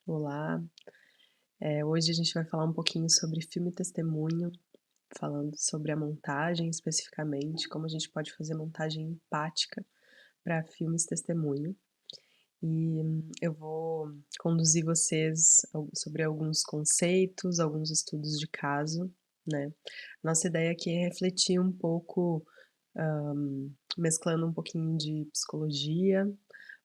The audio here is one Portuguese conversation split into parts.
Olá, hoje a gente vai falar um pouquinho sobre filme testemunho, falando sobre a montagem especificamente, como a gente pode fazer montagem empática para filmes testemunho. Eu vou conduzir vocês sobre alguns conceitos, alguns estudos de caso, né. Nossa ideia aqui é refletir um pouco, hã, mesclando um pouquinho de psicologia,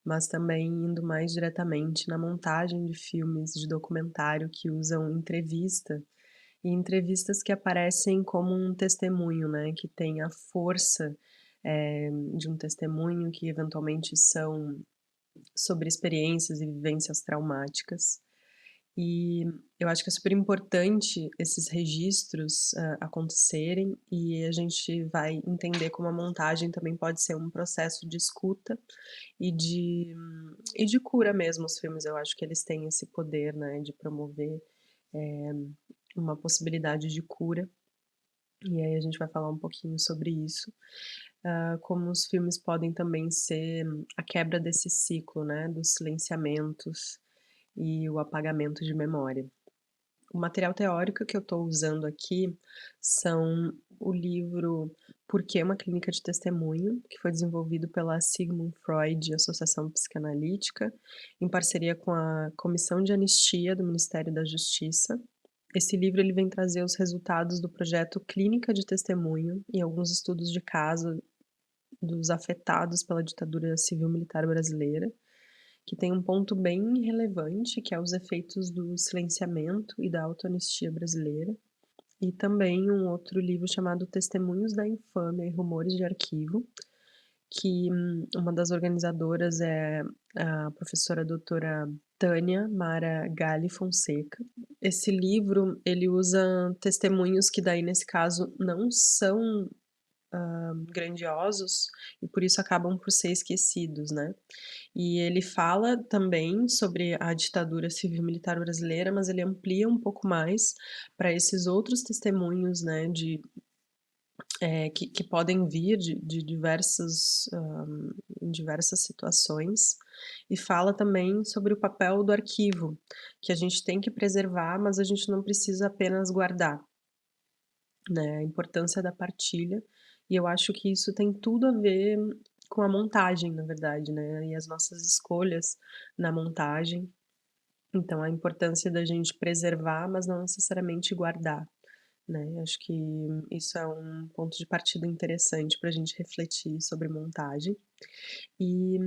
mas também indo mais diretamente na montagem de filmes de documentário que usam entrevista, e entrevistas que aparecem como um testemunho, né, que tem a força, de um testemunho, que eventualmente são sobre experiências e vivências traumáticas. E eu acho que é super importante esses registros, acontecerem, e a gente vai entender como a montagem também pode ser um processo de escuta e de cura mesmo. Os filmes, eu acho que eles têm esse poder, né, de promover, eh, uma possibilidade de cura, e aí a gente vai falar um pouquinho sobre isso. Como os filmes podem também ser a quebra desse ciclo, né, dos silenciamentos e o apagamento de memória. O material teórico que eu estou usando aqui são o livro Por que uma clínica de testemunho, que foi desenvolvido pela Sigmund Freud Associação Psicanalítica, em parceria com a Comissão de Anistia do Ministério da Justiça. Esse livro ele vem trazer os resultados do projeto Clínica de Testemunho e alguns estudos de caso dos afetados pela ditadura civil-militar brasileira, que tem um ponto bem relevante, que é os efeitos do silenciamento e da autoanistia brasileira, e também um outro livro chamado Testemunhos da Infâmia e Rumores de Arquivo, que uma das organizadoras é a professora doutora Tânia Mara Galli Fonseca. Esse livro, ele usa testemunhos que daí nesse caso não são grandiosos, e por isso acabam por ser esquecidos, né. E ele fala também sobre a ditadura civil-militar brasileira, mas ele amplia um pouco mais para esses outros testemunhos, né, que podem vir de diversas, em diversas situações, e fala também sobre o papel do arquivo, que a gente tem que preservar, mas a gente não precisa apenas guardar, né, a importância da partilha, e eu acho que isso tem tudo a ver com a montagem, na verdade, né, e as nossas escolhas na montagem. Então a importância da gente preservar, mas não necessariamente guardar, né, acho que isso é um ponto de partida interessante para a gente refletir sobre montagem. E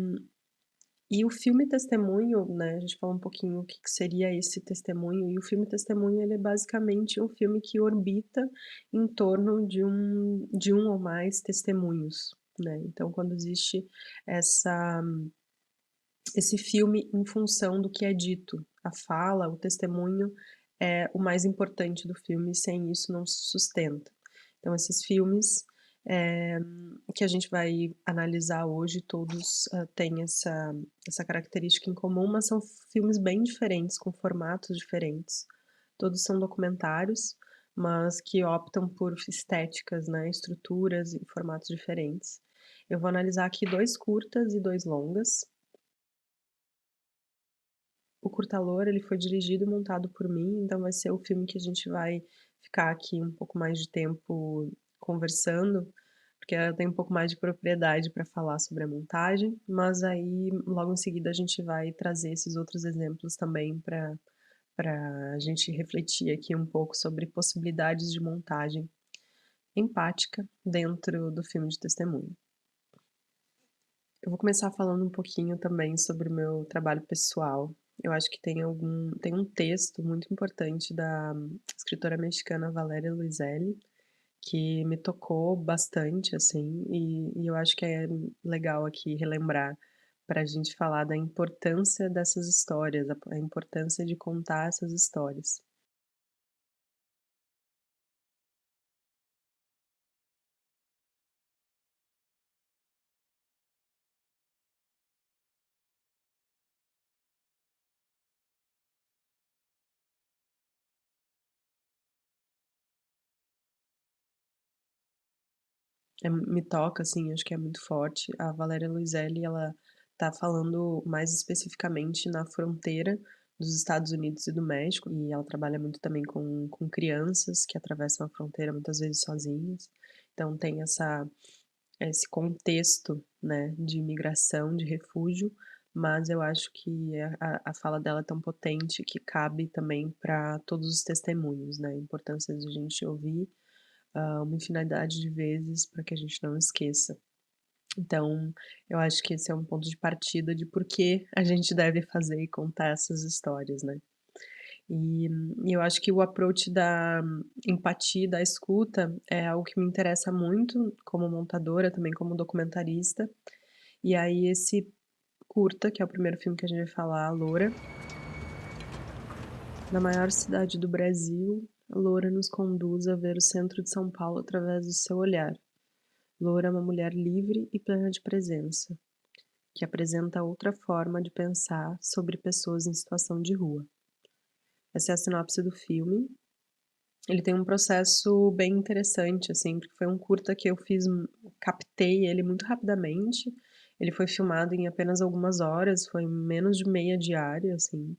e o filme testemunho, né, a gente falou um pouquinho o que que seria esse testemunho, e o filme testemunho ele é basicamente um filme que orbita em torno de um ou mais testemunhos, né. Então quando existe essa esse filme em função do que é dito, a fala, o testemunho é o mais importante do filme, sem isso não se sustenta. Então esses filmes, eh, que a gente vai analisar hoje todos, têm essa característica em comum, mas são filmes bem diferentes, com formatos diferentes. Todos são documentários, mas que optam por estéticas, né, estruturas e formatos diferentes. Eu vou analisar aqui 2 curtas e 2 longas. O Curta-Lor, ele foi dirigido e montado por mim, então vai ser o filme que a gente vai ficar aqui um pouco mais de tempo conversando, porque eu tenho um pouco mais de propriedade para falar sobre a montagem, mas aí logo em seguida a gente vai trazer esses outros exemplos também para a gente refletir aqui um pouco sobre possibilidades de montagem empática dentro do filme de testemunho. Eu vou começar falando um pouquinho também sobre o meu trabalho pessoal. Eu acho que tem um texto muito importante da escritora mexicana Valéria Luiselli, que me tocou bastante, assim, e eu acho que é legal aqui relembrar para a gente falar da importância dessas histórias, a importância de contar essas histórias. Me toca, assim, acho que é muito forte. A Valéria Luiselli, ela tá falando mais especificamente na fronteira dos Estados Unidos e do México, e ela trabalha muito também com crianças que atravessam a fronteira muitas vezes sozinhas. Então tem esse contexto, né, de imigração, de refúgio, mas eu acho que a fala dela é tão potente que cabe também para todos os testemunhos, né, a importância de a gente ouvir, uma infinidade de vezes para que a gente não esqueça. Então, eu acho que esse é um ponto de partida de por que a gente deve fazer e contar essas histórias, né. E e eu acho que o approach da empatia, da escuta, é algo que me interessa muito como montadora, também como documentarista. E aí esse curta, que é o primeiro filme que a gente vai falar, Loura, na maior cidade do Brasil, Loura nos conduz a ver o centro de São Paulo através do seu olhar. Loura é uma mulher livre e plena de presença, que apresenta outra forma de pensar sobre pessoas em situação de rua. Essa é a sinopse do filme. Ele tem um processo bem interessante, assim, porque foi um curta que eu fiz captei ele muito rapidamente. Ele foi filmado em apenas algumas horas, foi menos de meia diária, assim.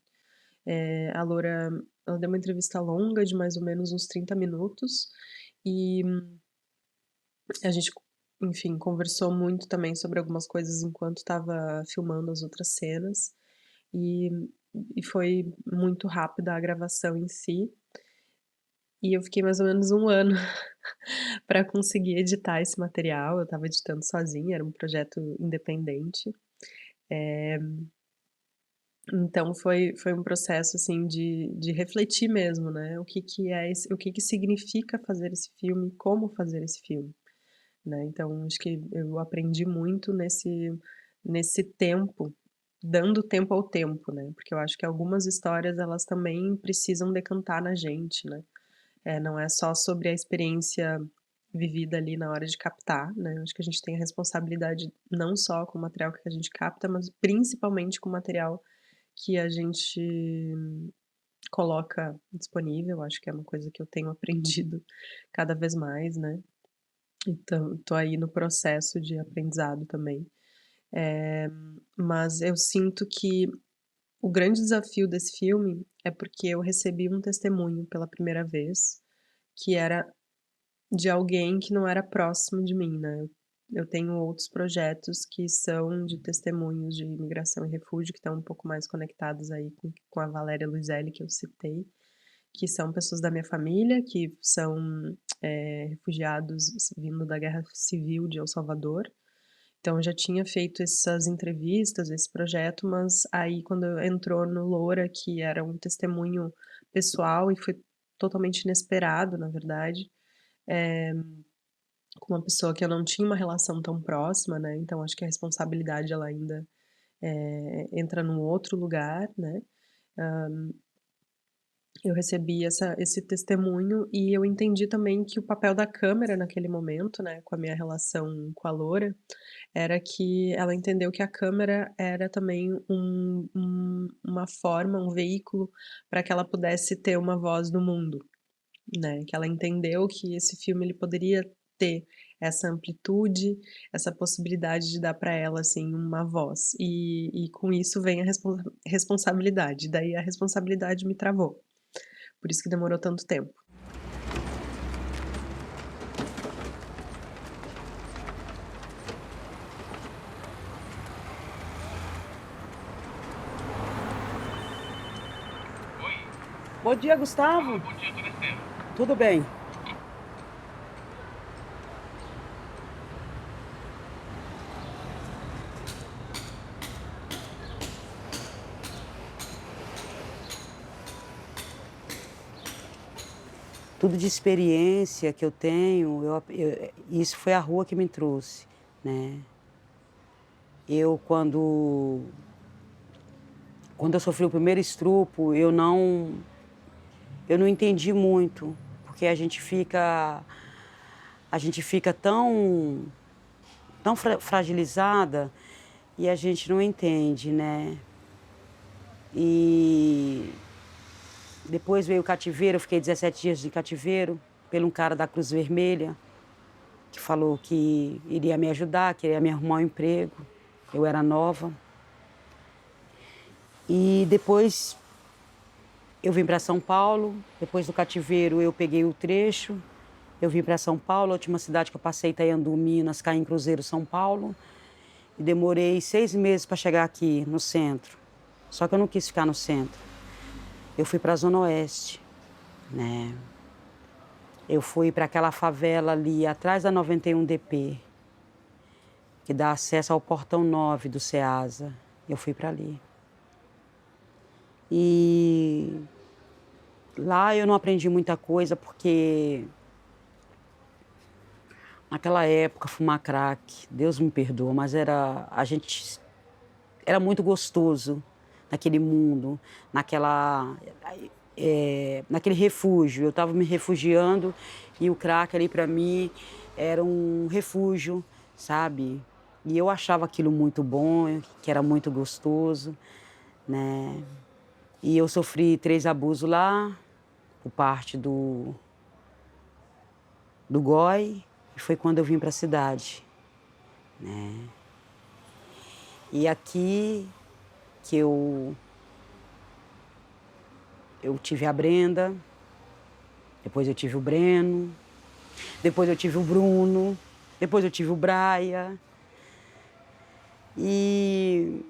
A Loura, ela deu uma entrevista longa de mais ou menos uns 30 minutos, e a gente, enfim, conversou muito também sobre algumas coisas enquanto estava filmando as outras cenas, e e foi muito rápida a gravação em si, e eu fiquei mais ou menos um ano para conseguir editar esse material. Eu estava editando sozinha, era um projeto independente. Eh, então foi um processo, assim, de refletir mesmo, né, o que que significa fazer esse filme, como fazer esse filme, né. Então acho que eu aprendi muito nesse tempo, dando tempo ao tempo, né, porque eu acho que algumas histórias elas também precisam decantar na gente, né. Não é só sobre a experiência vivida ali na hora de captar, né, acho que a gente tem a responsabilidade não só com o material que a gente capta, mas principalmente com o material que a gente coloca disponível. Acho que é uma coisa que eu tenho aprendido cada vez mais, né, então tô aí no processo de aprendizado também. Eh, mas eu sinto que o grande desafio desse filme é porque eu recebi um testemunho pela primeira vez, que era de alguém que não era próximo de mim, né. Eu tenho outros projetos que são de testemunhos de imigração e refúgio, que estão um pouco mais conectados aí com a Valéria Luiselli, que eu citei, que são pessoas da minha família, que são, refugiados vindo da guerra civil de El Salvador. Então eu já tinha feito essas entrevistas, esse projeto, mas aí quando entrou no Loura, que era um testemunho pessoal e foi totalmente inesperado, na verdade, eh com uma pessoa que eu não tinha uma relação tão próxima, né, então acho que a responsabilidade ela ainda, entra num outro lugar, né. Eu recebi esse testemunho e eu entendi também que o papel da câmera naquele momento, né, com a minha relação com a Loura, era que ela entendeu que a câmera era também uma forma, um veículo para que ela pudesse ter uma voz no mundo. Né, que ela entendeu que esse filme ele poderia ter essa amplitude, essa possibilidade de dar para ela, assim, uma voz, e com isso vem a responsabilidade, daí a responsabilidade me travou, por isso que demorou tanto tempo. Bom dia, Gustavo. Tudo bem? Tudo de experiência que eu tenho, isso foi a rua que me trouxe, né. Eu quando eu sofri o primeiro estupro, eu não entendi muito, porque a gente fica tão fragilizada e a gente não entende, né. E depois veio o cativeiro, eu fiquei 17 dias de cativeiro, pelo um cara da Cruz Vermelha, que falou que iria me ajudar, que iria me arrumar um emprego. Eu era nova. E depois eu vim para São Paulo, depois do cativeiro eu peguei o trecho, eu vim para São Paulo, a última cidade que eu passei, Itaiandu, Minas, caí em Cruzeiro, São Paulo, e demorei 6 meses para chegar aqui no centro. Só que eu não quis ficar no centro. Eu fui para a Zona Oeste, né? Eu fui para aquela favela ali atrás da 91 DP, que dá acesso ao portão 9 do Ceasa. Eu fui para ali. E lá eu não aprendi muita coisa porque naquela época fumar crack, Deus me perdoa, mas era muito gostoso naquele mundo, naquele refúgio. Eu estava me refugiando e o crack ali para mim era um refúgio, sabe? E eu achava aquilo muito bom, que era muito gostoso, né? E eu sofri 3 abusos lá, por parte do GOI, e foi quando eu vim para a cidade, né? E aqui que eu tive a Brenda, depois eu tive o Breno, depois eu tive o Bruno, depois eu tive o Braia. E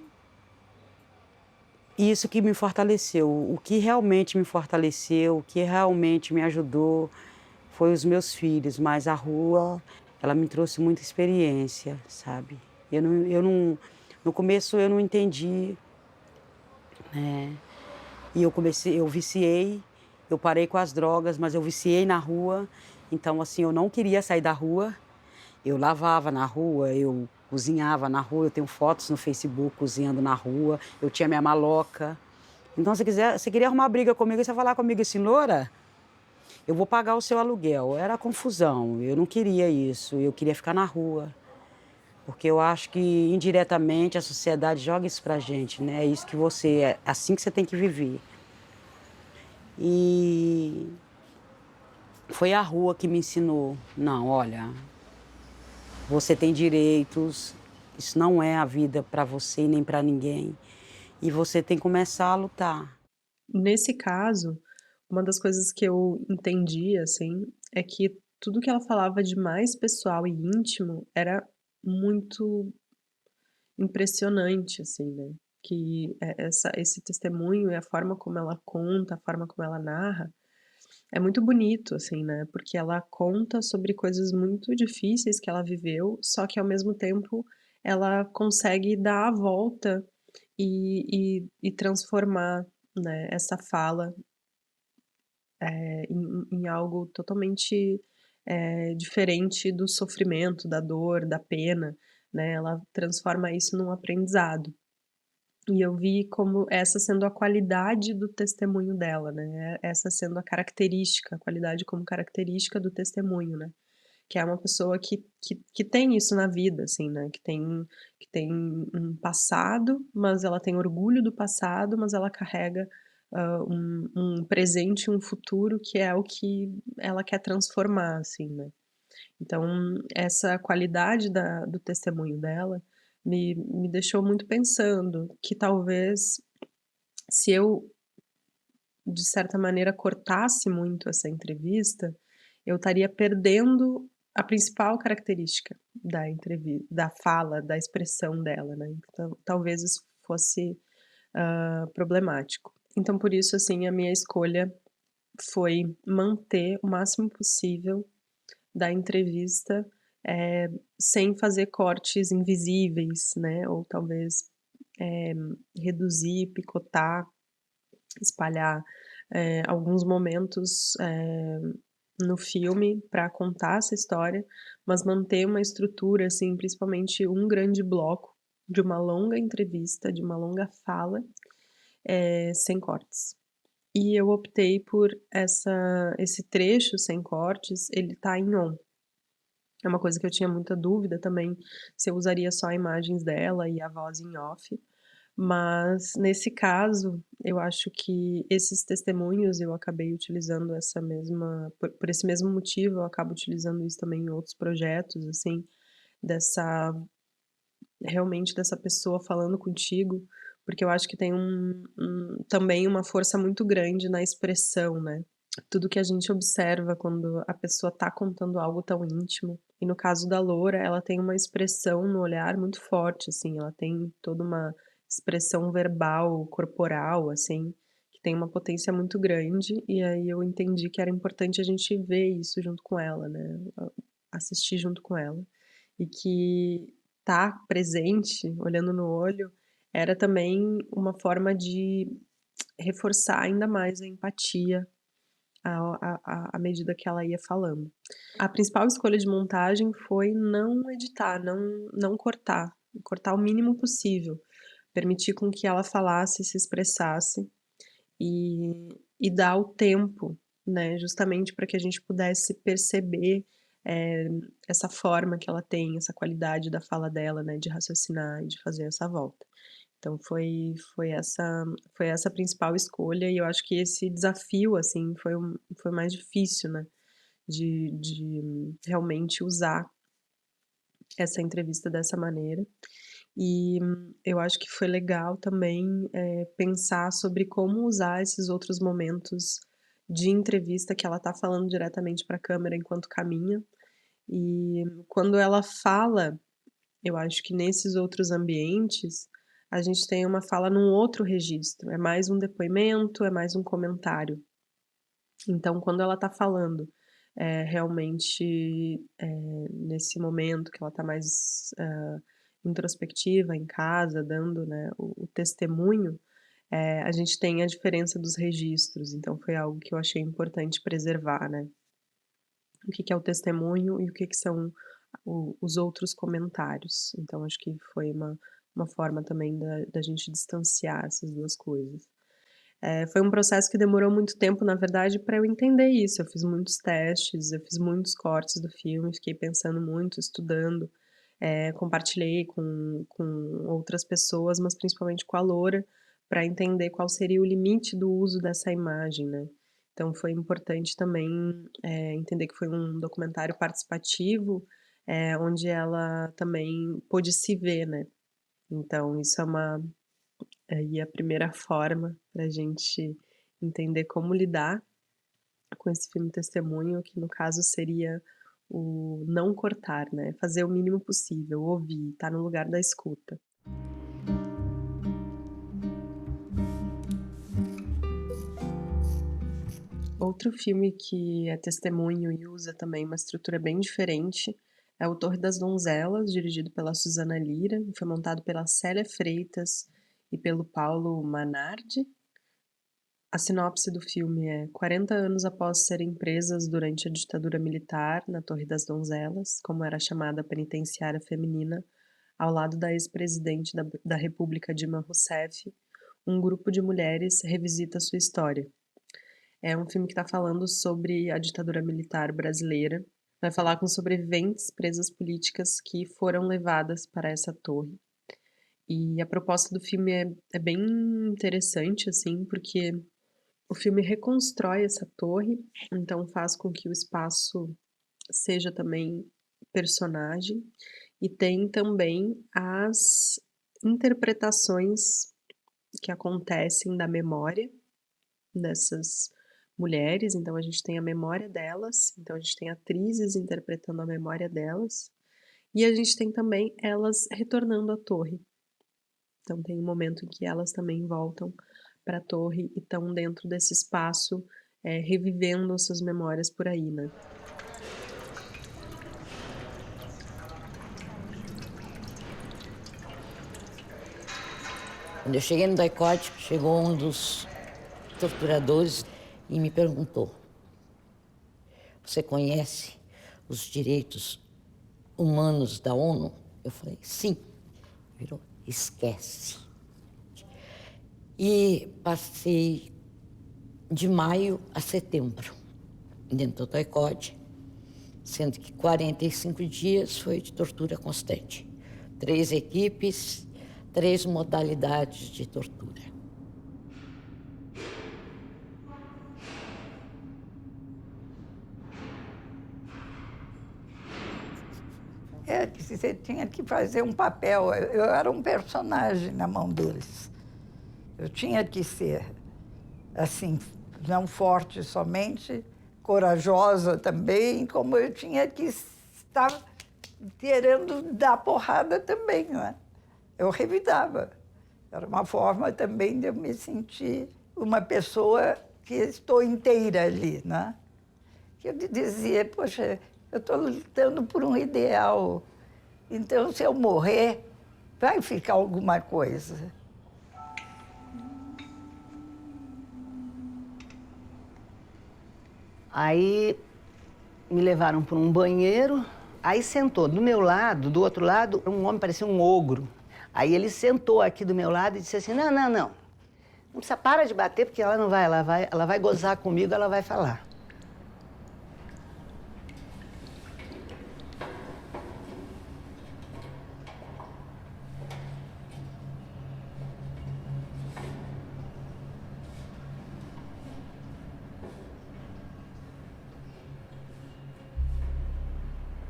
isso que me fortaleceu. O que realmente me fortaleceu, o que realmente me ajudou foi os meus filhos, mas a rua, ela me trouxe muita experiência, sabe? No começo eu não entendi, né? E eu viciei, eu parei com as drogas, mas eu viciei na rua. Então, assim, eu não queria sair da rua. Eu lavava na rua, eu cozinhava na rua, eu tenho fotos no Facebook cozinhando na rua, eu tinha minha maloca. Então, se quiser, você queria arrumar briga comigo, você falar comigo assim, Loura, eu vou pagar o seu aluguel. Era confusão, eu não queria isso, eu queria ficar na rua. Porque eu acho que indiretamente a sociedade joga isso pra gente, né? É isso que é assim que você tem que viver. E foi a rua que me ensinou, não, olha, você tem direitos, isso não é a vida para você e nem para ninguém. E você tem que começar a lutar. Nesse caso, uma das coisas que eu entendi, assim, é que tudo que ela falava de mais pessoal e íntimo era muito impressionante, assim, né, que esse testemunho e a forma como ela conta, a forma como ela narra, é muito bonito, assim, né, porque ela conta sobre coisas muito difíceis que ela viveu, só que ao mesmo tempo ela consegue dar a volta e transformar, né, essa fala, em algo totalmente, diferente do sofrimento, da dor, da pena, né, ela transforma isso num aprendizado. E eu vi como essa sendo a qualidade do testemunho dela, né, essa sendo a característica, a qualidade como característica do testemunho, né, que é uma pessoa que tem isso na vida, assim, né, que tem um passado, mas ela tem orgulho do passado, mas ela carrega, um presente e um futuro que é o que ela quer transformar, assim, né. Então, essa qualidade do testemunho dela me deixou muito pensando que talvez se eu, de certa maneira, cortasse muito essa entrevista, eu estaria perdendo a principal característica da fala, da expressão dela, né, então talvez isso fosse, problemático. Então por isso, assim, a minha escolha foi manter o máximo possível da entrevista, sem fazer cortes invisíveis, né, ou talvez, eh, reduzir, picotar, espalhar, alguns momentos, no filme para contar essa história, mas manter uma estrutura, assim, principalmente um grande bloco de uma longa entrevista, de uma longa fala, sem cortes. E eu optei por esse trecho sem cortes, ele tá em on. É uma coisa que eu tinha muita dúvida também, se eu usaria só imagens dela e a voz em off, mas nesse caso, eu acho que esses testemunhos eu acabei utilizando essa mesma por esse mesmo motivo, eu acabo utilizando isso também em outros projetos, assim, dessa realmente dessa pessoa falando contigo, porque eu acho que tem também uma força muito grande na expressão, né. Tudo que a gente observa quando a pessoa tá contando algo tão íntimo, e no caso da loura, ela tem uma expressão no olhar muito forte, assim, ela tem toda uma expressão verbal, corporal, assim, que tem uma potência muito grande, e aí eu entendi que era importante a gente ver isso junto com ela, né, assistir junto com ela, e que tá presente, olhando no olho, era também uma forma de reforçar ainda mais a empatia à medida que ela ia falando. A principal escolha de montagem foi não editar, não cortar, cortar o mínimo possível, permitir com que ela falasse, se expressasse e dar o tempo, né, justamente para que a gente pudesse perceber, eh, essa forma que ela tem, essa qualidade da fala dela, né, de raciocinar e de fazer essa volta. Então foi essa a principal escolha e eu acho que esse desafio, assim, foi o mais difícil, né, de realmente usar essa entrevista dessa maneira. E eu acho que foi legal também, pensar sobre como usar esses outros momentos de entrevista que ela tá falando diretamente para a câmera enquanto caminha. E quando ela fala, eu acho que nesses outros ambientes, a gente tem uma fala num outro registro, é mais um depoimento, é mais um comentário. Então quando ela tá falando, realmente, nesse momento que ela tá mais, introspectiva em casa, dando, né, o testemunho, a gente tem a diferença dos registros, então foi algo que eu achei importante preservar, né. O que que é o testemunho e o que que são os outros comentários. Então acho que foi uma forma também da gente distanciar essas 2 coisas. Foi um processo que demorou muito tempo, na verdade, para eu entender isso. Eu fiz muitos testes, eu fiz muitos cortes do filme, fiquei pensando muito, estudando, compartilhei com outras pessoas, mas principalmente com a loura, para entender qual seria o limite do uso dessa imagem, né. Então foi importante também, entender que foi um documentário participativo, onde ela também pôde se ver, né. Então isso é aí a primeira forma pra gente entender como lidar com esse filme testemunho, que no caso seria o não cortar, né, fazer o mínimo possível, ouvir, estar no lugar da escuta. Outro filme que é testemunho e usa também uma estrutura bem diferente é o Torre das Donzelas, dirigido pela Suzana Lira, e foi montado pela Célia Freitas e pelo Paulo Manardi. A sinopse do filme é: 40 anos após serem presas durante a ditadura militar na Torre das Donzelas, como era chamada a penitenciária feminina, ao lado da ex-presidente da República Dilma Rousseff, um grupo de mulheres revisita sua história. É um filme que está falando sobre a ditadura militar brasileira, vai falar com sobreviventes presas políticas que foram levadas para essa torre. E a proposta do filme é bem interessante, assim, porque o filme reconstrói essa torre, então faz com que o espaço seja também personagem, e tem também as interpretações que acontecem da memória dessas mulheres, então a gente tem a memória delas, então a gente tem atrizes interpretando a memória delas, e a gente tem também elas retornando à torre. Então tem um momento em que elas também voltam para a torre e estão dentro desse espaço, revivendo suas memórias por aí, né. Quando eu cheguei no DAICOT, chegou um dos torturadores e me perguntou: "Você conhece os direitos humanos da ONU?" Eu falei: "Sim." Virou: "Esquece." E passei de maio a setembro dentro do DAICOT, sendo que 45 dias foi de tortura constante. 3 equipes, 3 modalidades de tortura. Que você tinha que fazer um papel, eu era um personagem na mão deles. Eu tinha que ser, assim, não forte somente, corajosa também, como eu tinha que estar querendo dar porrada também, né? Eu revidava. Era uma forma também de eu me sentir uma pessoa que estou inteira ali, né? Que eu dizia, poxa, eu estou lutando por um ideal, então se eu morrer, vai ficar alguma coisa. Aí me levaram para um banheiro, aí sentou do meu lado, do outro lado, um homem parecia um ogro. Aí ele sentou aqui do meu lado e disse assim, não, não, não. Não precisa, para de bater, porque ela não vai, ela vai gozar comigo, ela vai falar.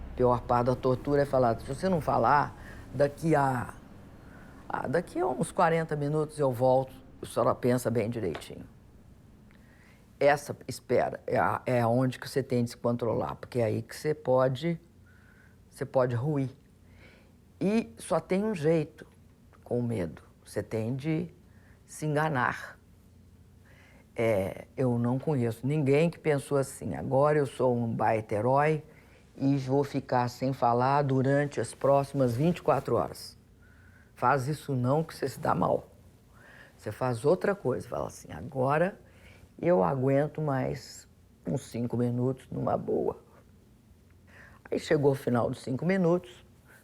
A pior parte da tortura é falar, se você não falar, daqui a uns 40 minutos eu volto, a senhora pensa bem direitinho. Essa espera é onde que você tem de se controlar, porque é aí que você pode ruir. E só tem um jeito com o medo, você tem de se enganar. Eu não conheço ninguém que pensou assim, agora eu sou um baita herói e vou ficar sem falar durante as próximas 24 horas. Faz isso não, que você se dá mal. Você faz outra coisa, fala assim, agora eu aguento mais uns 5 minutos numa boa. Aí chegou o final dos 5 minutos,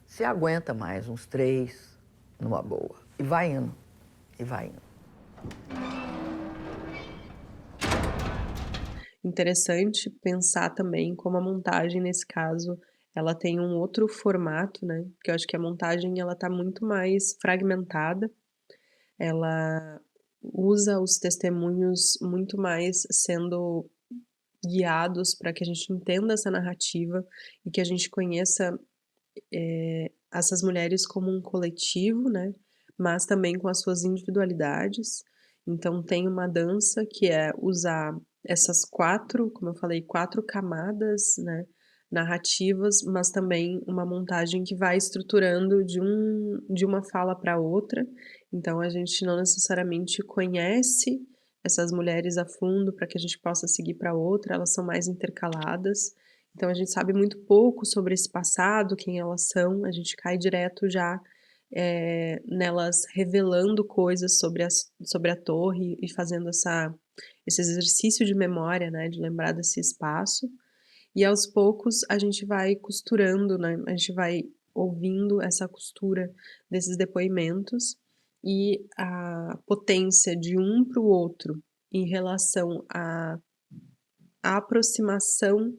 você aguenta mais uns 3 numa boa. E vai indo, e vai indo. Interessante pensar também como a montagem, nesse caso, ela tem um outro formato, né, porque eu acho que a montagem ela tá muito mais fragmentada, ela usa os testemunhos muito mais sendo guiados para que a gente entenda essa narrativa e que a gente conheça, essas mulheres como um coletivo, né, mas também com as suas individualidades. Então tem uma dança que é usar essas 4, como eu falei, 4 camadas, né, narrativas, mas também uma montagem que vai estruturando de uma fala para outra. Então a gente não necessariamente conhece essas mulheres a fundo para que a gente possa seguir para outra, elas são mais intercaladas. Então a gente sabe muito pouco sobre esse passado, quem elas são, a gente cai direto já, nelas revelando coisas sobre a torre e fazendo esse exercício de memória, né, de lembrar desse espaço. E aos poucos a gente vai costurando, né, a gente vai ouvindo essa costura desses depoimentos e a potência de um para o outro em relação à aproximação,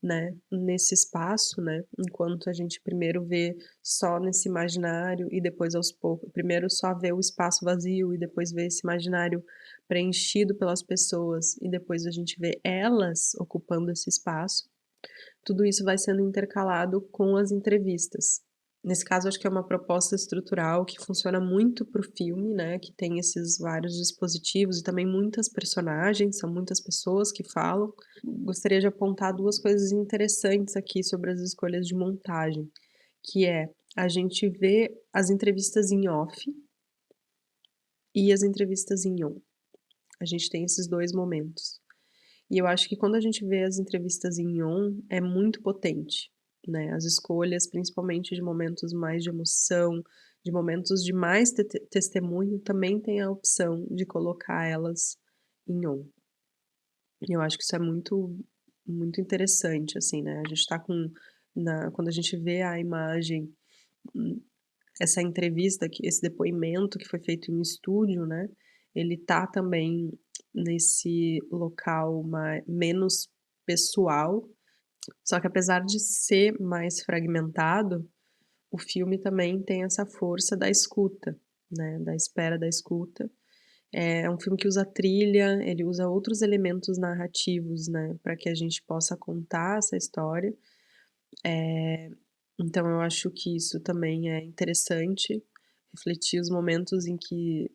né, nesse espaço, né, enquanto a gente primeiro vê só nesse imaginário e depois aos poucos, primeiro só vê o espaço vazio e depois vê esse imaginário preenchido pelas pessoas e depois a gente vê elas ocupando esse espaço, tudo isso vai sendo intercalado com as entrevistas. Nesse caso, acho que é uma proposta estrutural que funciona muito para o filme, né, que tem esses vários dispositivos e também muitas personagens, são muitas pessoas que falam. Gostaria de apontar 2 coisas interessantes aqui sobre as escolhas de montagem, que é a gente vê as entrevistas em off e as entrevistas em on. A gente tem esses 2 momentos. E eu acho que quando a gente vê as entrevistas em on, é muito potente, né, as escolhas, principalmente de momentos mais de emoção, de momentos de mais testemunho, também tem a opção de colocar elas em on. E eu acho que isso é muito muito interessante, assim, né, a gente tá quando a gente vê a imagem, essa entrevista, esse depoimento que foi feito em estúdio, né, ele tá também nesse local menos pessoal, só que apesar de ser mais fragmentado, o filme também tem essa força da escuta, né, da espera da escuta. É um filme que usa trilha, ele usa outros elementos narrativos, né, para que a gente possa contar essa história. Então eu acho que isso também é interessante, refletir os momentos em que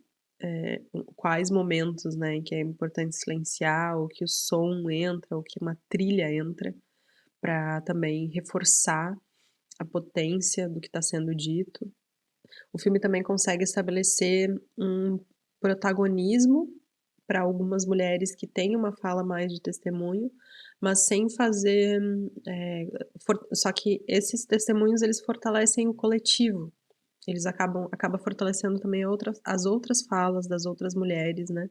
quais momentos, né, em que é importante silenciar, ou que o som entra, ou que uma trilha entra, para também reforçar a potência do que está sendo dito. O filme também consegue estabelecer um protagonismo para algumas mulheres que têm uma fala mais de testemunho, mas sem fazer, só que esses testemunhos eles fortalecem o coletivo, eles acaba fortalecendo também as outras falas das outras mulheres, né,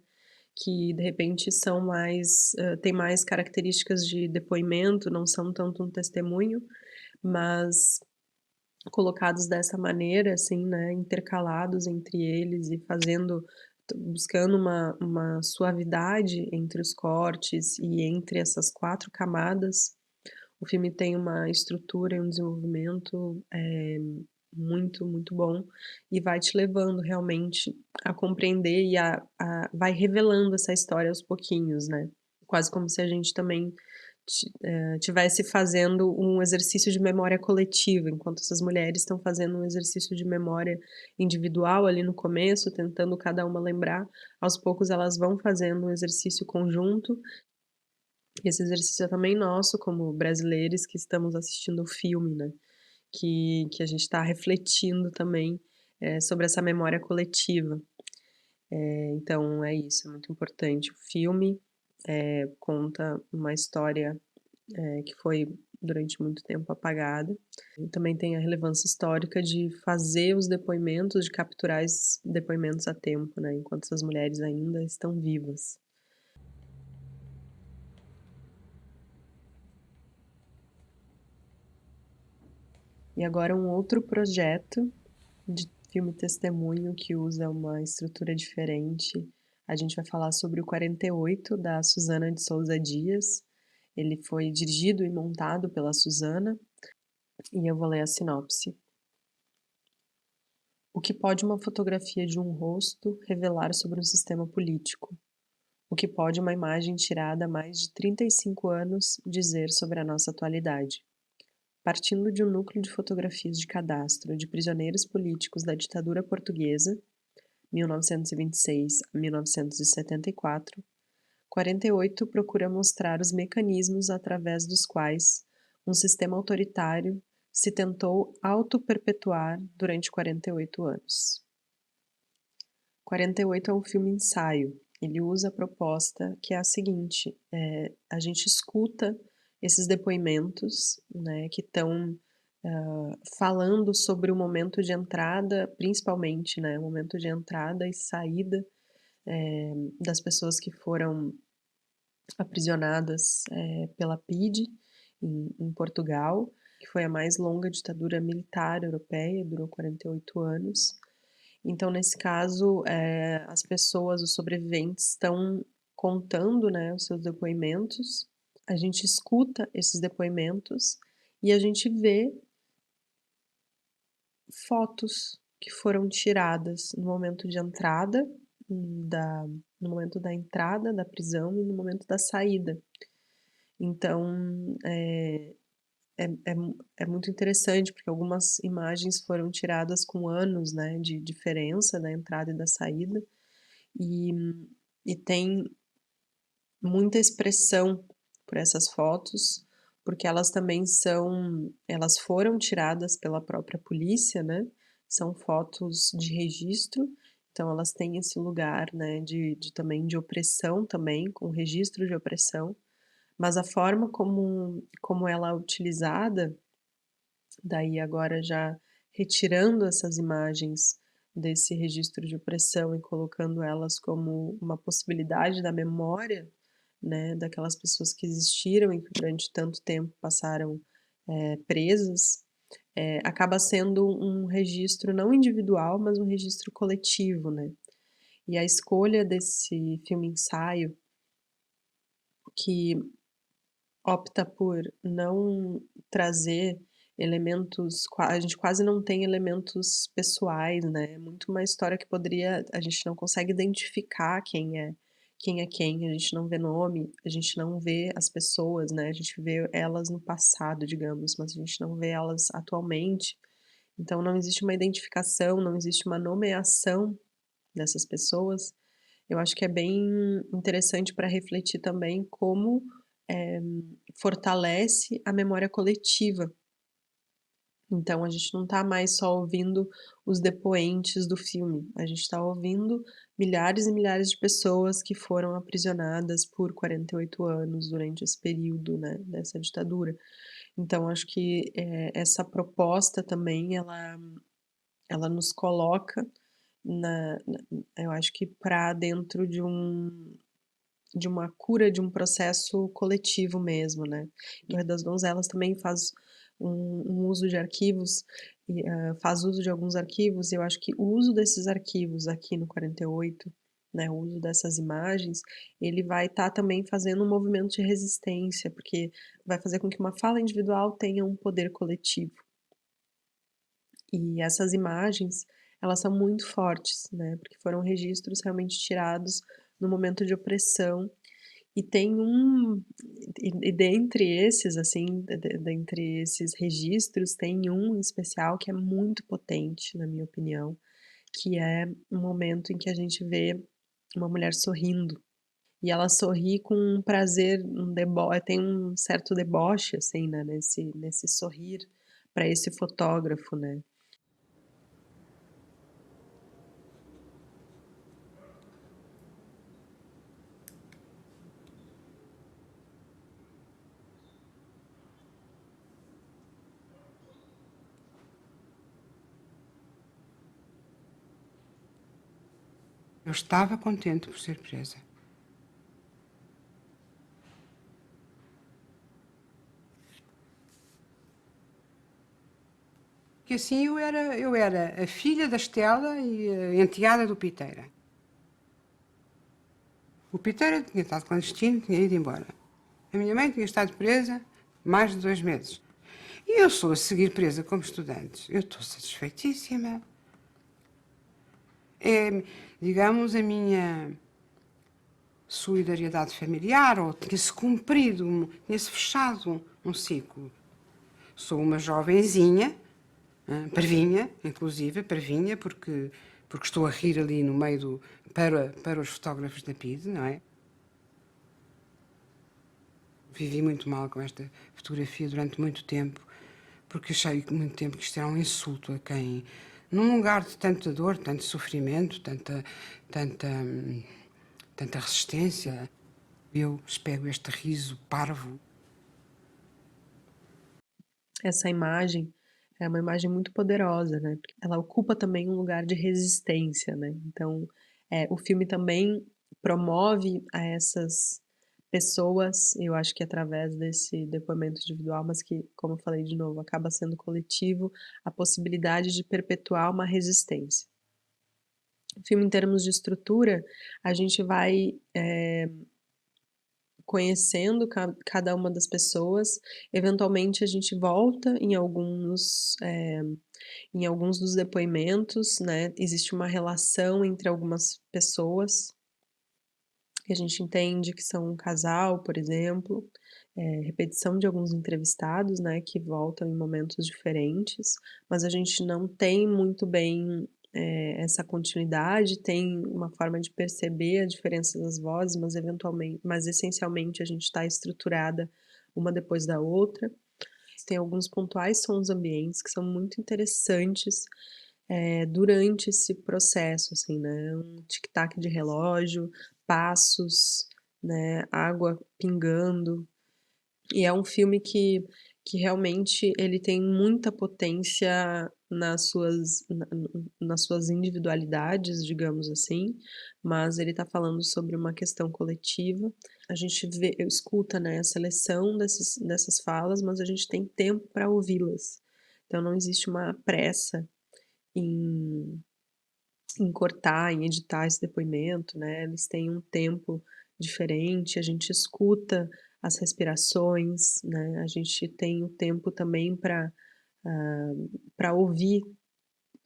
que de repente são mais, têm mais características de depoimento, não são tanto um testemunho, mas colocados dessa maneira, assim, né, intercalados entre eles e buscando uma suavidade entre os cortes e entre essas 4 camadas, o filme tem uma estrutura e um desenvolvimento, muito, muito bom, e vai te levando realmente a compreender e vai revelando essa história aos pouquinhos, né. Quase como se a gente também tivesse fazendo um exercício de memória coletiva, enquanto essas mulheres estão fazendo um exercício de memória individual ali no começo, tentando cada uma lembrar, aos poucos elas vão fazendo um exercício conjunto. Esse exercício é também nosso como brasileiros que estamos assistindo o filme, né, que a gente está refletindo também, sobre essa memória coletiva. Então é isso, é muito importante. O filme, conta uma história, que foi durante muito tempo apagada. E também tem a relevância histórica de fazer os depoimentos, de capturar esses depoimentos a tempo, né, enquanto essas mulheres ainda estão vivas. E agora um outro projeto de filme testemunho que usa uma estrutura diferente. A gente vai falar sobre o 48, da Suzana de Souza Dias. Ele foi dirigido e montado pela Suzana, e eu vou ler a sinopse. O que pode uma fotografia de um rosto revelar sobre um sistema político? O que pode uma imagem tirada há mais de 35 anos dizer sobre a nossa atualidade? Partindo de um núcleo de fotografias de cadastro de prisioneiros políticos da ditadura portuguesa, 1926 a 1974, 48 procura mostrar os mecanismos através dos quais um sistema autoritário se tentou auto-perpetuar durante 48 anos. 48 é um filme ensaio. Ele usa a proposta que é a seguinte, a gente escuta esses depoimentos, né, que estão falando sobre o momento de entrada, principalmente, né, o momento de entrada e saída das pessoas que foram aprisionadas pela PIDE em Portugal, que foi a mais longa ditadura militar europeia, durou 48 anos. Então, nesse caso, as pessoas, os sobreviventes, estão contando, né, os seus depoimentos, a gente escuta esses depoimentos e a gente vê fotos que foram tiradas no momento de entrada, no momento da entrada da prisão e no momento da saída. Então, é muito interessante, porque algumas imagens foram tiradas com anos, né, de diferença da entrada e da saída, e tem muita expressão por essas fotos, porque elas foram tiradas pela própria polícia, né, são fotos de registro, então elas têm esse lugar, né, também de opressão também, com registro de opressão, mas a forma como ela é utilizada, daí agora já retirando essas imagens desse registro de opressão e colocando elas como uma possibilidade da memória, né, daquelas pessoas que existiram e que durante tanto tempo passaram, presas, acaba sendo um registro não individual, mas um registro coletivo, né. E a escolha desse filme ensaio, que opta por não trazer elementos, a gente quase não tem elementos pessoais, né, é muito uma história que a gente não consegue identificar quem é quem, a gente não vê nome, a gente não vê as pessoas, né, a gente vê elas no passado, digamos, mas a gente não vê elas atualmente, então não existe uma identificação, não existe uma nomeação dessas pessoas, eu acho que é bem interessante para refletir também como, eh, fortalece a memória coletiva. Então a gente não está mais só ouvindo os depoentes do filme, a gente está ouvindo milhares e milhares de pessoas que foram aprisionadas por 48 anos durante esse período, né, dessa ditadura. Então acho que, essa proposta também ela nos coloca na eu acho que para dentro de uma cura de um processo coletivo mesmo, né. Torre das Donzelas também faz um uso de arquivos e, faz uso de alguns arquivos e eu acho que o uso desses arquivos aqui no 48, né, o uso dessas imagens, ele vai estar também fazendo um movimento de resistência, porque vai fazer com que uma fala individual tenha um poder coletivo. E essas imagens, elas são muito fortes, né, porque foram registros realmente tirados no momento de opressão e tem dentre esses, assim, dentre esses registros, tem um em especial que é muito potente, na minha opinião, que é um momento em que a gente vê uma mulher sorrindo, e ela sorri com um prazer, tem um certo deboche, assim, né, nesse sorrir para esse fotógrafo, né. Eu estava contente por ser presa. Que assim eu era a filha da Estela e a enteada do Piteira. O Piteira tinha estado clandestino, tinha ido embora. A minha mãe tinha estado presa mais de 2 meses. E eu sou a seguir presa como estudante. Eu estou satisfeitíssima. É, digamos, a minha solidariedade familiar, ou tinha-se cumprido, tinha-se fechado um ciclo. Sou uma jovenzinha, parvinha, inclusive, parvinha, porque estou a rir ali no meio para os fotógrafos da PIDE, não é? Vivi muito mal com esta fotografia durante muito tempo, porque achei muito tempo que isto era um insulto a quem, num lugar de tanta dor, tanto sofrimento, tanta resistência, eu espero este riso parvo. Essa imagem é uma imagem muito poderosa, né, porque ela ocupa também um lugar de resistência, né, então, o filme também promove a essas pessoas, eu acho que através desse depoimento individual, mas que, como eu falei de novo, acaba sendo coletivo, a possibilidade de perpetuar uma resistência. O filme, em termos de estrutura, a gente vai, conhecendo cada uma das pessoas, eventualmente a gente volta em alguns dos depoimentos, né, existe uma relação entre algumas pessoas, que a gente entende que são um casal, por exemplo, repetição de alguns entrevistados, né, que voltam em momentos diferentes, mas a gente não tem muito bem, essa continuidade, tem uma forma de perceber a diferença das vozes, mas essencialmente a gente está estruturada uma depois da outra. Tem alguns pontuais sons ambientes que são muito interessantes, durante esse processo, assim, né, um tic-tac de relógio, passos, né, água pingando. E é um filme que realmente ele tem muita potência nas suas individualidades, digamos assim, mas ele está falando sobre uma questão coletiva. A gente escuta, né, a seleção dessas falas, mas a gente tem tempo para ouvi-las. Então não existe uma pressa em cortar, em editar esse depoimento, né, eles têm um tempo diferente, a gente escuta as respirações, né, a gente tem o tempo também para ouvir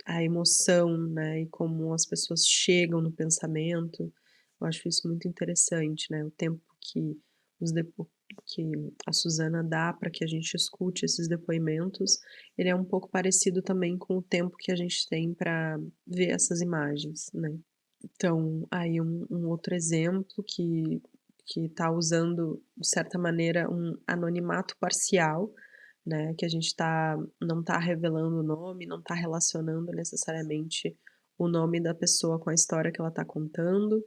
a emoção, né, e como as pessoas chegam no pensamento. Eu acho isso muito interessante, né, o tempo os depo que a Susana dá para que a gente escute esses depoimentos, ele é um pouco parecido também com o tempo que a gente tem para ver essas imagens, né. Então, aí um outro exemplo que está usando, de certa maneira, um anonimato parcial, né, que a gente não está revelando o nome, não está relacionando necessariamente o nome da pessoa com a história que ela está contando,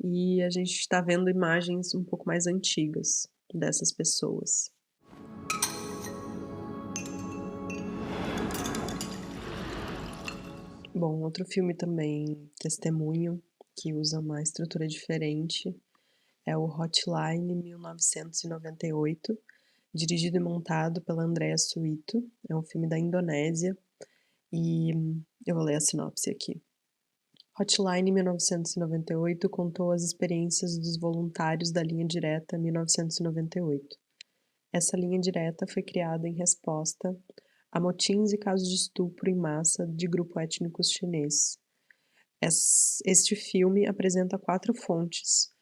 e a gente está vendo imagens um pouco mais antigas dessas pessoas. Bom, outro filme também, Testemunho, que usa uma estrutura diferente, é o Hotline 1998, dirigido e montado pela Andrea Suito. É um filme da Indonésia e eu vou ler a sinopse aqui. Hotline 1998 contou as experiências dos voluntários da linha direta 1998. Essa linha direta foi criada em resposta a motins e casos de estupro em massa de grupo étnico chinês. Este filme apresenta 4 fontes.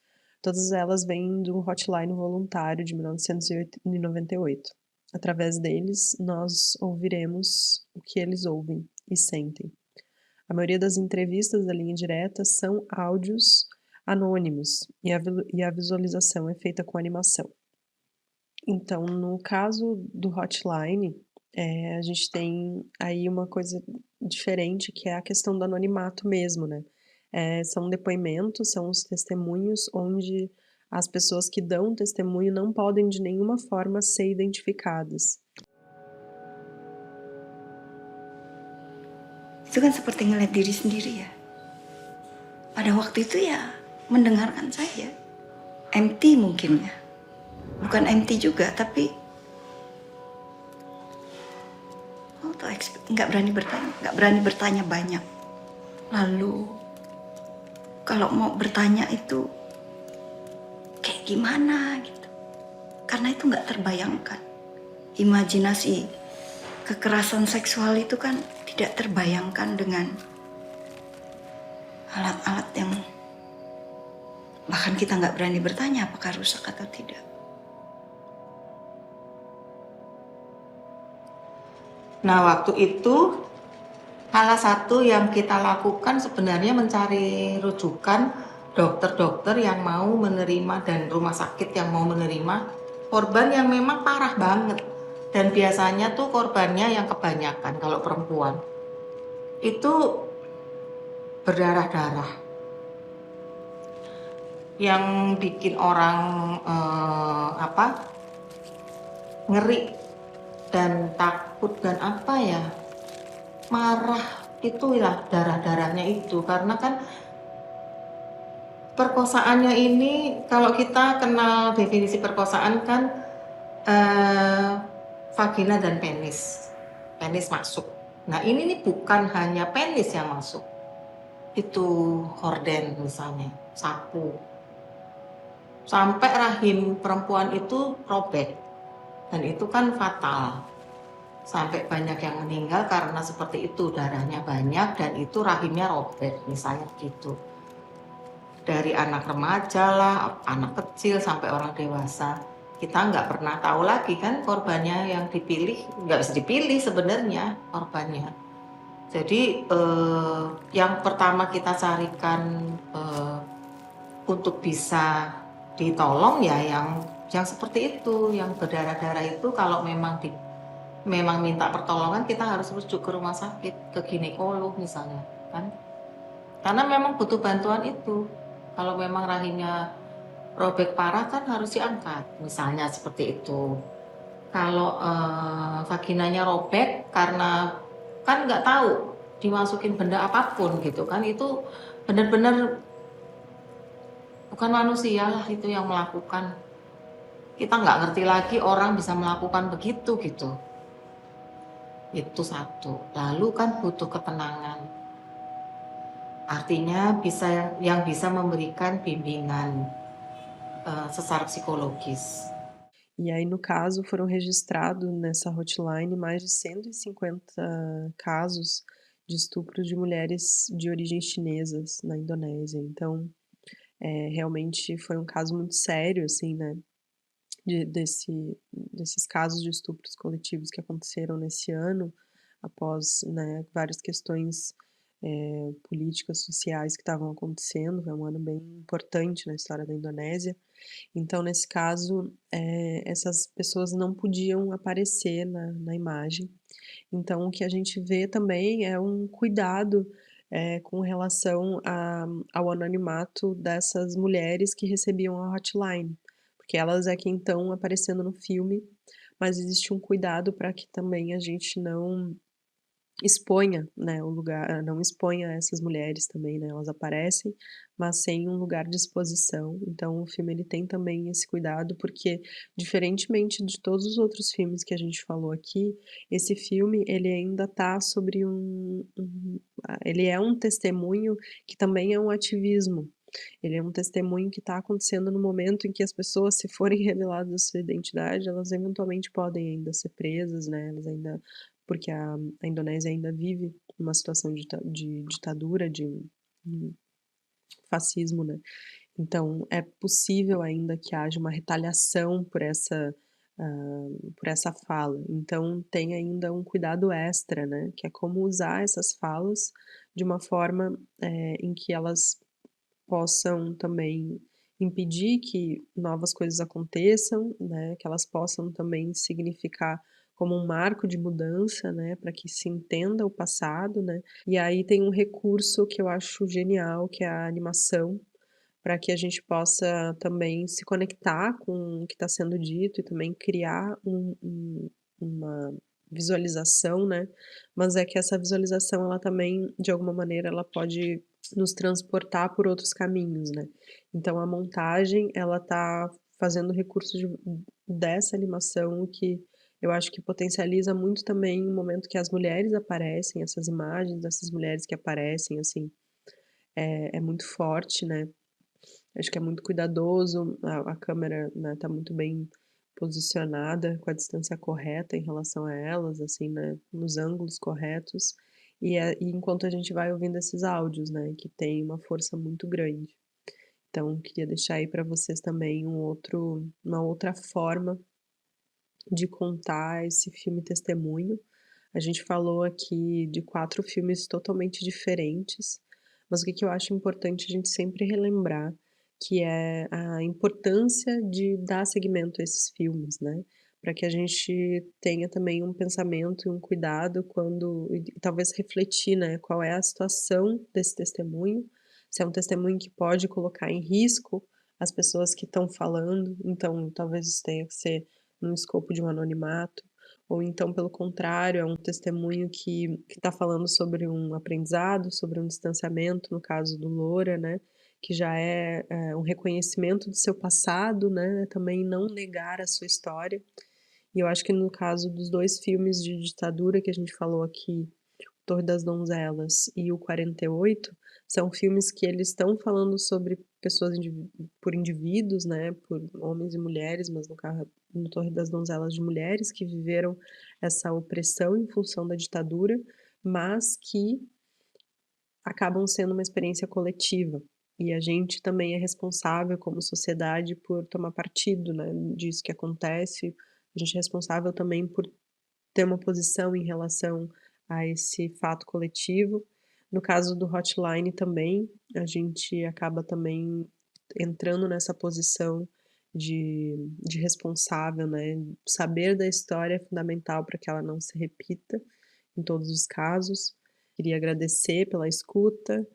Todas elas vêm do Hotline voluntário de 1998. Através deles, nós ouviremos o que eles ouvem e sentem. A maioria das entrevistas da linha direta são áudios anônimos e a visualização é feita com animação. Então, no caso do Hotline, a gente tem aí uma coisa diferente, que é a questão do anonimato mesmo, né. São depoimentos, são os testemunhos onde as pessoas que dão testemunho não podem de nenhuma forma ser identificadas. Itu kan seperti ngeliat diri sendiri ya. Pada waktu itu ya mendengarkan saja. Empty mungkin ya. Bukan empty juga, tapi nggak berani bertanya banyak. Lalu kalau mau bertanya itu kayak gimana gitu. Karena itu nggak terbayangkan. Imajinasi kekerasan seksual itu kan tidak terbayangkan dengan alat-alat yang bahkan kita nggak berani bertanya apakah rusak atau tidak. Nah, waktu itu salah satu yang kita lakukan sebenarnya mencari rujukan dokter-dokter yang mau menerima dan rumah sakit yang mau menerima korban yang memang parah banget. Dan biasanya tuh korbannya yang kebanyakan kalau perempuan itu berdarah-darah. Yang bikin orang ngeri dan takut dan marah, itulah darah-darahnya itu. Karena kan perkosaannya ini, kalau kita kenal definisi perkosaan kan vagina dan penis masuk. Nah ini nih bukan hanya penis yang masuk, itu horden misalnya, sapu, sampai rahim perempuan itu robek. Dan itu kan fatal, sampai banyak yang meninggal karena seperti itu, darahnya banyak dan itu rahimnya robek misalnya gitu. Dari anak remaja lah, anak kecil sampai orang dewasa. Kita nggak pernah tahu lagi kan korbannya yang dipilih, nggak bisa dipilih sebenarnya korbannya. Jadi yang pertama kita carikan untuk bisa ditolong ya yang seperti itu, yang berdarah-darah itu. Kalau memang minta pertolongan, kita harus rujuk ke rumah sakit, ke ginekolog misalnya kan, karena memang butuh bantuan itu. Kalau memang rahimnya robek parah kan harus diangkat misalnya seperti itu. Kalau vaginanya robek karena kan nggak tahu dimasukin benda apapun gitu kan, itu benar-benar bukan manusia lah itu yang melakukan. Kita nggak ngerti lagi orang bisa melakukan begitu gitu. Itu satu. Lalu kan butuh ketenangan. Artinya yang bisa memberikan bimbingan secara psicologis. E aí, no caso, foram registrados nessa hotline mais de 150 casos de estupro de mulheres de origem chinesas na Indonésia. Então, realmente foi um caso muito sério, assim, né? Desses casos de estupros coletivos que aconteceram nesse ano, após, né, várias questões políticas sociais que estavam acontecendo, é um ano bem importante na história da Indonésia. Então, nesse caso, essas pessoas não podiam aparecer na imagem. Então, o que a gente vê também é um cuidado, com relação ao anonimato dessas mulheres que recebiam a hotline, porque elas é quem estão aparecendo no filme, mas existe um cuidado para que também a gente não exponha, né, o lugar, não exponha essas mulheres também, né, elas aparecem, mas sem um lugar de exposição. Então o filme ele tem também esse cuidado, porque diferentemente de todos os outros filmes que a gente falou aqui, esse filme ele ainda tá sobre ele é um testemunho que também é um ativismo. Ele é um testemunho que está acontecendo no momento em que as pessoas, se forem reveladas a sua identidade, elas eventualmente podem ainda ser presas, né, elas ainda porque a Indonésia ainda vive uma situação de ditadura, de fascismo, né. Então é possível ainda que haja uma retaliação por essa fala. Então tem ainda um cuidado extra, né, que é como usar essas falas de uma forma, em que elas possam também impedir que novas coisas aconteçam, né, que elas possam também significar como um marco de mudança, né, para que se entenda o passado, né. E aí tem um recurso que eu acho genial, que é a animação, para que a gente possa também se conectar com o que está sendo dito e também criar uma visualização, né, mas é que essa visualização ela também, de alguma maneira, ela pode nos transportar por outros caminhos, né. Então a montagem, ela tá fazendo recurso dessa animação, o que eu acho que potencializa muito também o momento que as mulheres aparecem, essas imagens dessas mulheres que aparecem, assim, é muito forte, né. Acho que é muito cuidadoso, a câmera, né, tá muito bem posicionada, com a distância correta em relação a elas, assim, né, nos ângulos corretos, e enquanto a gente vai ouvindo esses áudios, né, que tem uma força muito grande. Então queria deixar aí para vocês também uma outra forma de contar esse filme testemunho. A gente falou aqui de 4 filmes totalmente diferentes, mas o que que eu acho importante a gente sempre relembrar, que é a importância de dar seguimento a esses filmes, né, para que a gente tenha também um pensamento e um cuidado quando e talvez refletir, né, qual é a situação desse testemunho, se é um testemunho que pode colocar em risco as pessoas que estão falando, então talvez isso tenha que ser num escopo de um anonimato, ou então, pelo contrário, é um testemunho que está falando sobre um aprendizado, sobre um distanciamento, no caso do Loura, né, que já um reconhecimento do seu passado, né, também não negar a sua história. E eu acho que no caso dos 2 filmes de ditadura que a gente falou aqui, Torre das Donzelas e o 48, são filmes que eles estão falando sobre pessoas por indivíduos, né, por homens e mulheres, mas no Torre das Donzelas de mulheres que viveram essa opressão em função da ditadura, mas que acabam sendo uma experiência coletiva. E a gente também é responsável como sociedade por tomar partido, né, disso que acontece. A gente é responsável também por ter uma posição em relação a esse fato coletivo. No caso do Hotline também, a gente acaba também entrando nessa posição de responsável, né. Saber da história é fundamental para que ela não se repita em todos os casos. Queria agradecer pela escuta,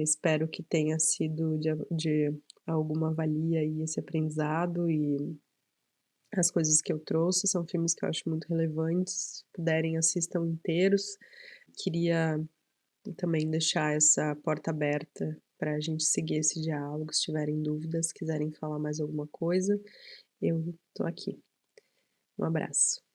espero que tenha sido de alguma valia aí esse aprendizado e as coisas que eu trouxe. São filmes que eu acho muito relevantes, se puderem assistam inteiros. Queria também deixar essa porta aberta para a gente seguir esse diálogo, se tiverem dúvidas, quiserem falar mais alguma coisa, eu estou aqui. Um abraço.